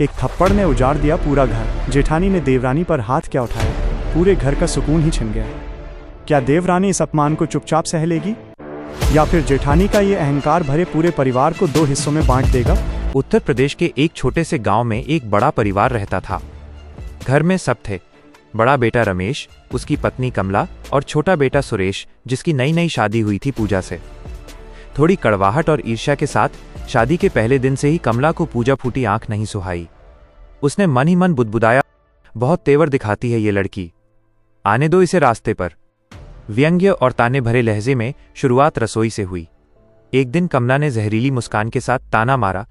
एक थप्पड़ ने उजाड़ दिया पूरा घर। जेठानी ने देवरानी पर हाथ क्या उठाया, पूरे घर का सुकून ही छिन गया। क्या देवरानी इस अपमान को चुपचाप सह लेगी, या फिर जेठानी का ये अहंकार भरे पूरे परिवार को दो हिस्सों में बांट देगा? उत्तर प्रदेश के एक छोटे से गांव में एक बड़ा परिवार रहता था। घर में सब थे, बड़ा बेटा रमेश, उसकी पत्नी कमला और छोटा बेटा सुरेश, जिसकी नई नई शादी हुई थी पूजा से। थोड़ी कड़वाहट और ईर्ष्या के साथ शादी के पहले दिन से ही कमला को पूजा फूटी आंख नहीं सुहाई। उसने मन ही मन बुदबुदाया, बहुत तेवर दिखाती है ये लड़की, आने दो इसे रास्ते पर। व्यंग्य और ताने भरे लहजे में शुरुआत रसोई से हुई। एक दिन कमला ने जहरीली मुस्कान के साथ ताना मारा,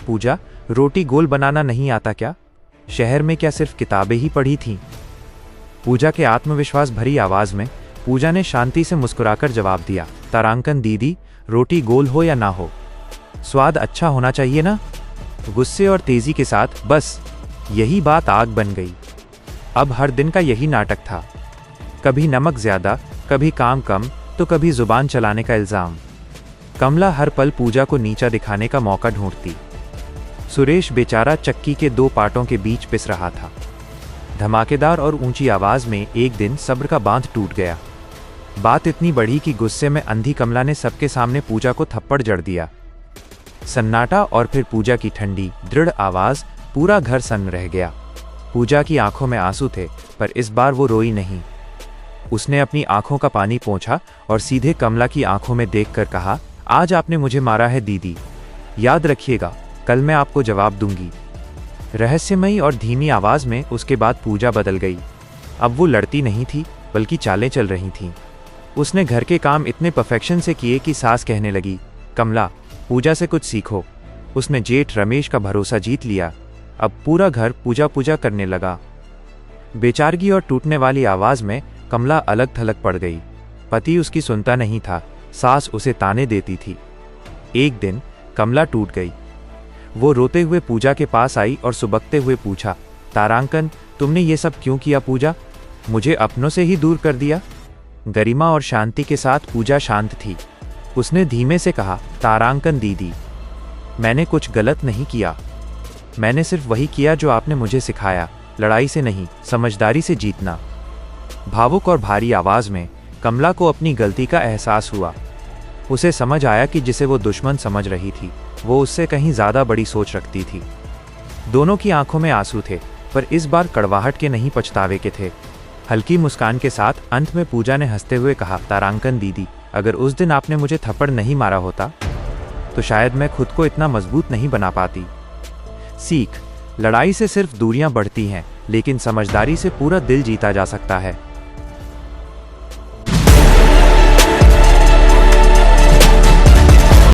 पूजा, रोटी गोल बनाना नहीं आता क्या? शहर में क्या सिर्फ किताबें ही पढ़ी थीं? पूजा के आत्मविश्वास भरी आवाज में पूजा ने शांति से मुस्कुराकर जवाब दिया, तारांकन दीदी, रोटी गोल हो या ना हो, स्वाद अच्छा होना चाहिए ना? गुस्से और तेजी के साथ बस यही बात आग बन गई। अब हर दिन का यही नाटक था, कभी नमक ज्यादा, कभी काम कम, तो कभी जुबान चलाने का इल्जाम। कमला हर पल पूजा को नीचा दिखाने का मौका ढूंढती। सुरेश बेचारा चक्की के दो पाटों के बीच पिस रहा था। धमाकेदार और ऊंची आवाज में एक दिन सब्र का बांध टूट गया। बात इतनी बढ़ी कि गुस्से में अंधी कमला ने सबके सामने पूजा को थप्पड़ जड़ दिया। सन्नाटा और फिर पूजा की ठंडी दृढ़ आवाज, पूरा घर सन्न रह गया। पूजा की आंखों में आंसू थे, पर इस बार वो रोई नहीं। उसने अपनी आंखों का पानी पोंछा और सीधे कमला की आंखों में देखकर कहा, आज आपने मुझे मारा है दीदी, याद रखिएगा, कल मैं आपको जवाब दूंगी। रहस्यमयी और धीमी आवाज में उसके बाद पूजा बदल गई। अब वो लड़ती नहीं थी, बल्कि चालें चल रही थीं। उसने घर के काम इतने परफेक्शन से किए कि सास कहने लगी, कमला, पूजा से कुछ सीखो। उसने जेठ रमेश का भरोसा जीत लिया। अब पूरा घर पूजा पूजा करने लगा। बेचारगी और टूटने वाली आवाज में कमला अलग थलग पड़ गई। पति उसकी सुनता नहीं था, सास उसे ताने देती थी। एक दिन कमला टूट गई। वो रोते हुए पूजा के पास आई और सुबकते हुए पूछा, तारांकन, तुमने ये सब क्यों किया पूजा? मुझे अपनों से ही दूर कर दिया। गरिमा और शांति के साथ पूजा शांत थी। उसने धीमे से कहा, तारांकन दीदी, मैंने कुछ गलत नहीं किया। मैंने सिर्फ वही किया जो आपने मुझे सिखाया, लड़ाई से नहीं, समझदारी से जीतना। भावुक और भारी आवाज में कमला को अपनी गलती का एहसास हुआ। उसे समझ आया कि जिसे वो दुश्मन समझ रही थी, वो उससे कहीं ज्यादा बड़ी सोच रखती थी। दोनों की आंखों में आंसू थे, पर इस बार कड़वाहट के नहीं, पछतावे के थे। हल्की मुस्कान के साथ अंत में पूजा ने हंसते हुए कहा, तारांकन दीदी, अगर उस दिन आपने मुझे थप्पड़ नहीं मारा होता तो शायद मैं खुद को इतना मजबूत नहीं बना पाती। सीख, लड़ाई से सिर्फ दूरियां बढ़ती हैं, लेकिन समझदारी से पूरा दिल जीता जा सकता है।